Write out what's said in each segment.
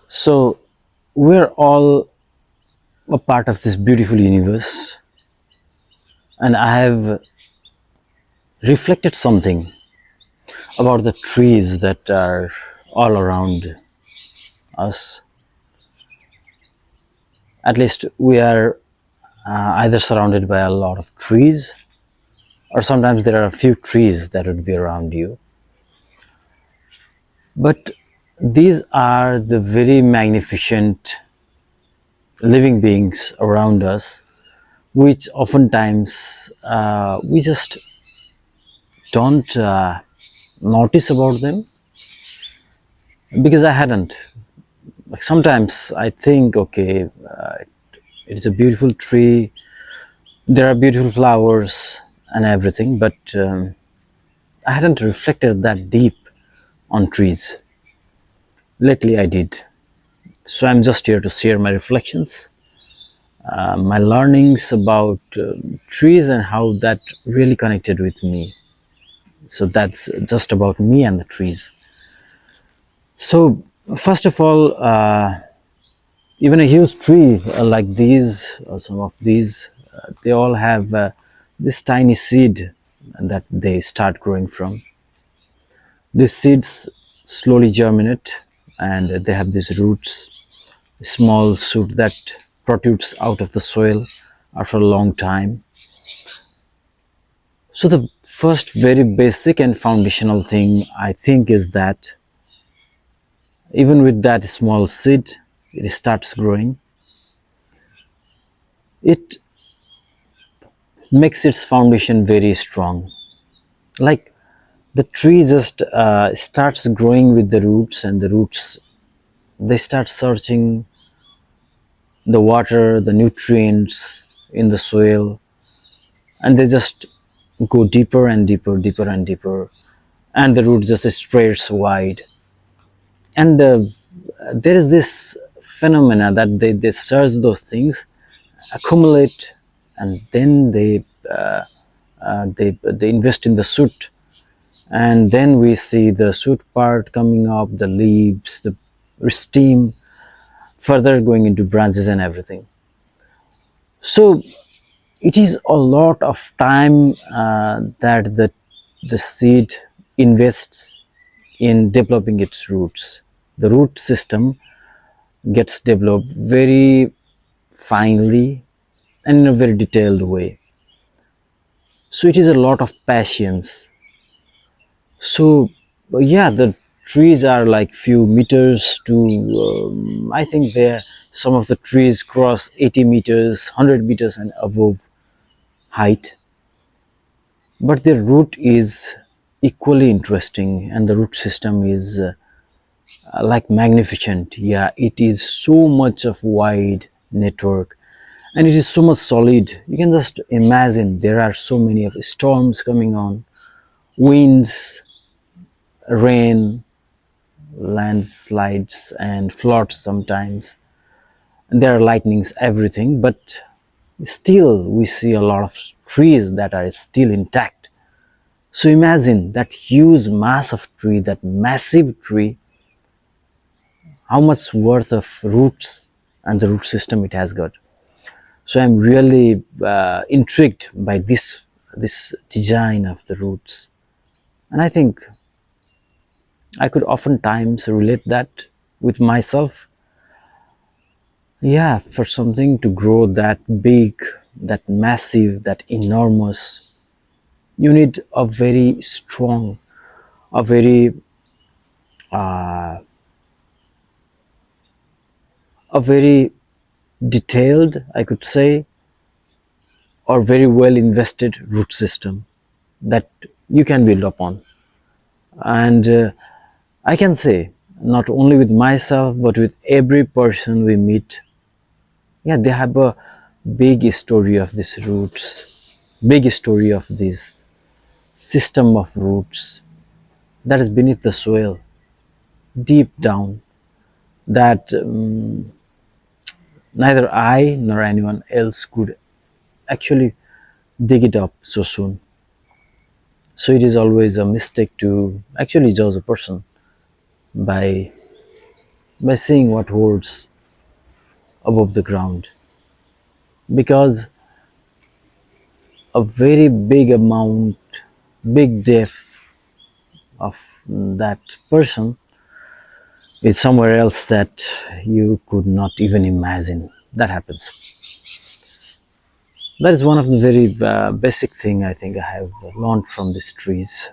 So, we're all a part of this beautiful universe, and I have reflected something about the trees that are all around us. At least we are either surrounded by a lot of trees, or sometimes there are a few trees that would be around you. But these are the very magnificent living beings around us, which oftentimes we just don't notice about them because I hadn't. Like sometimes I think, okay, it's a beautiful tree, there are beautiful flowers and everything, but I hadn't reflected that deep on trees. Lately I did. So I'm just here to share my reflections, my learnings about trees and how that really connected with me. So that's just about me and the trees. So, first of all, even a huge tree like these, or some of these, they all have this tiny seed that they start growing from. These seeds slowly germinate and they have these roots, a small shoot that protrudes out of the soil after a long time. So, the first very basic and foundational thing I think is that even with that small seed, it starts growing. It makes its foundation very strong. Like the tree just starts growing with the roots, and the roots they start searching the water, the nutrients in the soil, and they just go deeper and deeper, deeper and deeper, and the root just spreads wide. And there is this phenomena that they search those things, accumulate, and then they invest in the shoot, and then we see the shoot part coming up, the leaves, the stem, further going into branches and everything. So it is a lot of time that the seed invests in developing its roots. The root system gets developed very finely and in a very detailed way. So it is a lot of patience. So yeah, the trees are like few meters to I think there some of the trees cross 80 meters, 100 meters and above height, but their root is equally interesting, and the root system is like magnificent. Yeah, it is so much of wide network, and it is so much solid. You can just imagine there are so many of storms coming on, winds, rain, landslides and floods sometimes, and there are lightnings, everything, but still we see a lot of trees that are still intact. So imagine that huge mass of tree, that massive tree, how much worth of roots and the root system it has got. So I'm really intrigued by this design of the roots, and I think I could oftentimes relate that with myself. Yeah, for something to grow that big, that massive, that enormous, you need a very strong, a very a very detailed, I could say, or very well invested root system that you can build upon. And I can say, not only with myself, but with every person we meet, yeah, they have a big story of these roots, big story of this system of roots that is beneath the soil, deep down, that neither I nor anyone else could actually dig it up so soon. So it is always a mistake to actually judge a person by by seeing what holds above the ground, because a very big amount, big depth of that person is somewhere else that you could not even imagine. That happens. That is one of the very basic thing I think I have learned from these trees.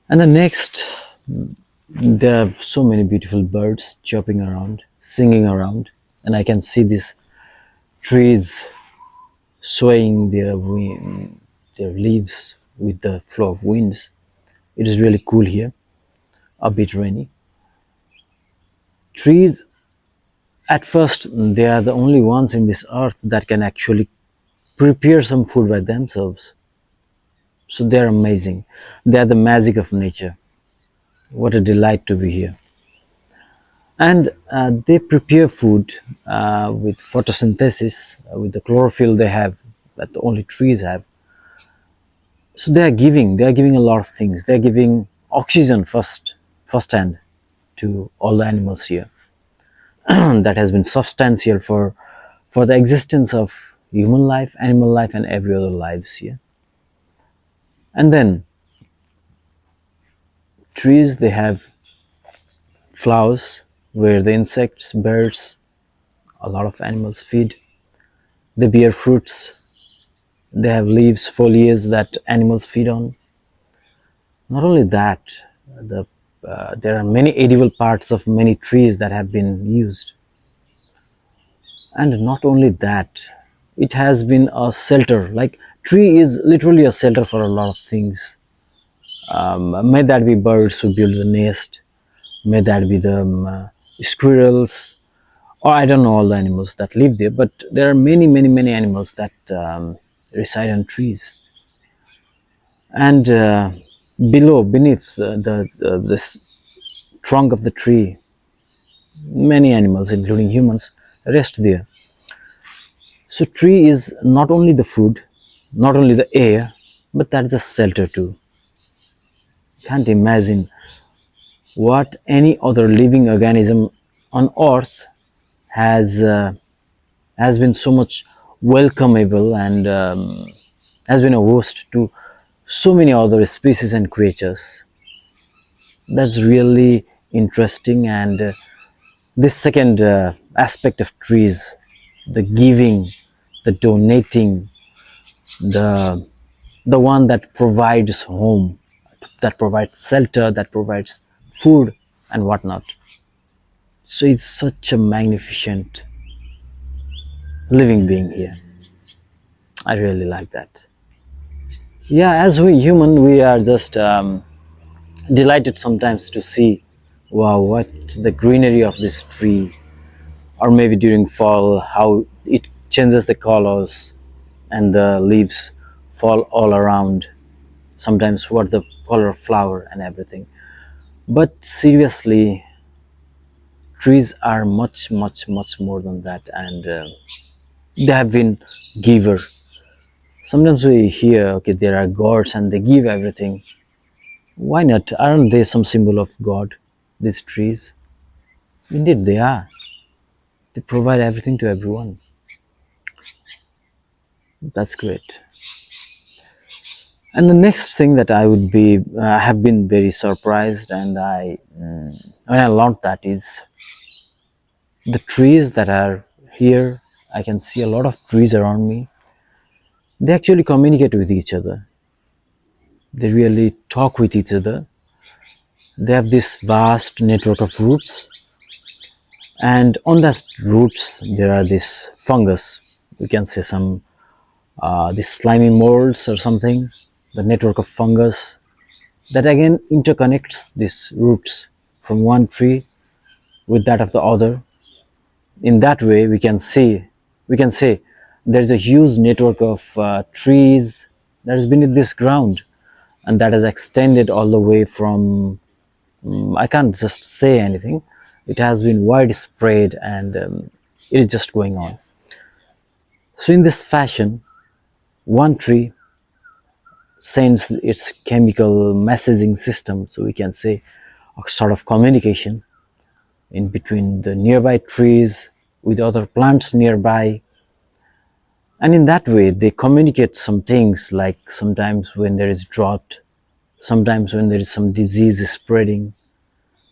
And the next, there are so many beautiful birds chirping around, singing around, and I can see these trees swaying their leaves with the flow of winds. It is really cool here, a bit rainy. Trees, at first, they are the only ones in this earth that can actually prepare some food by themselves. So they're amazing. They're the magic of nature. What a delight to be here. And they prepare food with photosynthesis, with the chlorophyll they have, that only trees have. So they are giving a lot of things. They are giving oxygen first hand to all the animals here. That has been substantial for the existence of human life, animal life, and every other lives here. And then trees, they have flowers where the insects, birds, a lot of animals feed. They bear fruits. They have leaves, foliage that animals feed on. Not only that, there are many edible parts of many trees that have been used. And not only that, it has been a shelter. Like, tree is literally a shelter for a lot of things. May that be birds who build the nest, may that be the squirrels, or I don't know all the animals that live there, but there are many animals that reside on trees. And beneath this trunk of the tree, many animals, including humans, rest there. So tree is not only the food, not only the air, but that is a shelter too. Can't imagine what any other living organism on earth has has been so much welcomeable, and has been a host to so many other species and creatures. That's really interesting. And this second aspect of trees, the giving, the donating, the the one that provides home, that provides shelter, that provides food and whatnot. So it's such a magnificent living being here. I really like that. Yeah, as we human, we are just delighted sometimes to see, wow, what the greenery of this tree, or maybe during fall, how it changes the colors and the leaves fall all around. Sometimes what the color of flower and everything. But seriously, trees are much more than that, and they have been giver. Sometimes we hear, okay, there are gods and they give everything. Why not? Aren't they some symbol of God, these trees? Indeed, they are. They provide everything to everyone. That's great. And the next thing that I would be, I have been very surprised, and when I learned that, is the trees that are here. I can see a lot of trees around me. They actually communicate with each other. They really talk with each other. They have this vast network of roots, and on that roots there are this fungus. We can say some these slimy molds or something. The network of fungus that again interconnects these roots from one tree with that of the other. In that way, we can say there is a huge network of trees that is beneath this ground, and that has extended all the way from, I can't just say anything. It has been widespread, and it is just going on. So in this fashion, one tree sends its chemical messaging system, so we can say a sort of communication in between the nearby trees with other plants nearby. And in that way, they communicate some things, like sometimes when there is drought, sometimes when there is some disease spreading,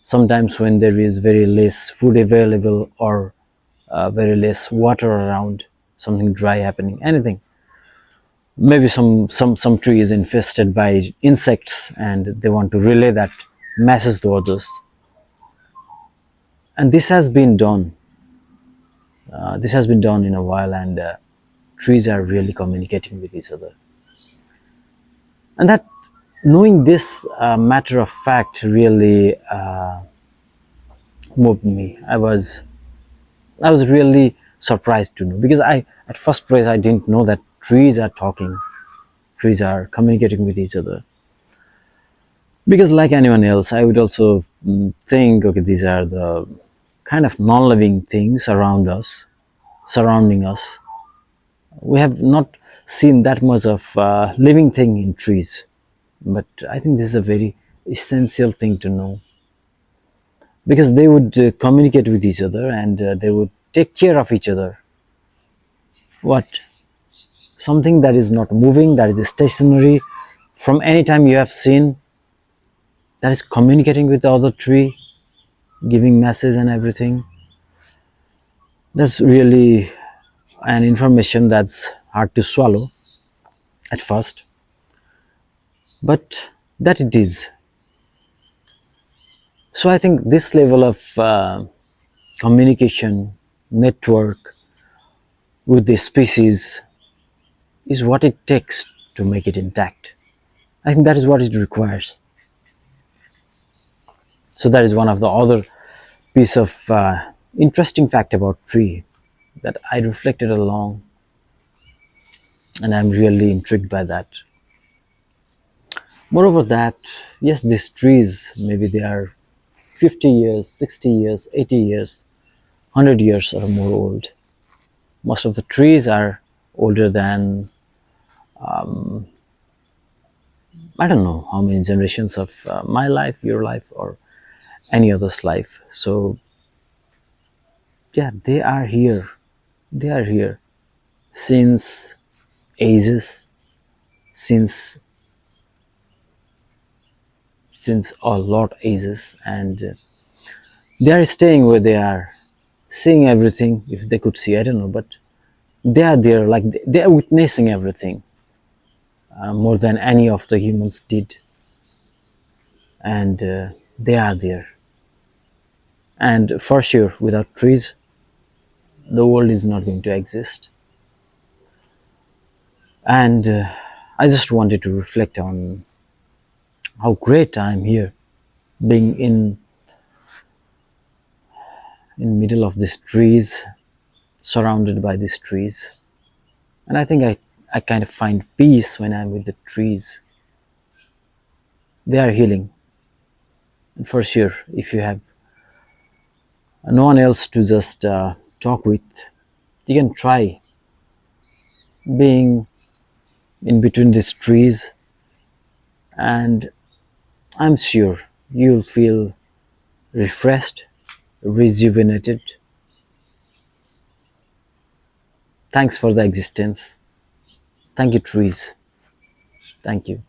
sometimes when there is very less food available, or very less water around, something dry happening, anything. Maybe some tree is infested by insects and they want to relay that message to others. And this has been done in a while, and trees are really communicating with each other. And that, knowing this matter of fact, really moved me. I was really surprised to know, because I, at first place, I didn't know that trees are talking, trees are communicating with each other. Because like anyone else, I would also think, okay, these are the kind of non-living things around us, surrounding us. We have not seen that much of living thing in trees, but I think this is a very essential thing to know, because they would communicate with each other, and they would take care of each other. What, something that is not moving, that is stationary, from any time you have seen, that is communicating with the other tree, giving message and everything. That's really an information that's hard to swallow at first, but that it is. So I think this level of communication network with the species is what it takes to make it intact. I think that is what it requires. So that is one of the other piece of interesting fact about tree that I reflected along, and I'm really intrigued by that. Moreover, that yes, these trees, maybe they are 50 years, 60 years, 80 years, 100 years or more old. Most of the trees are older than, I don't know how many generations of my life, your life, or any other's life. So yeah, they are here. They are here since ages, since a lot ages, and they are staying where they are, seeing everything. If they could see, I don't know, but they are there, like they are witnessing everything, more than any of the humans did, and they are there. And for sure, without trees, the world is not going to exist. And I just wanted to reflect on how great I'm here, being in middle of these trees, surrounded by these trees. And I think I kind of find peace when I'm with the trees. They are healing. And for sure, if you have no one else to just talk with, you can try being in between these trees, and I'm sure you'll feel refreshed, rejuvenated. Thanks for the existence. Thank you, trees. Thank you.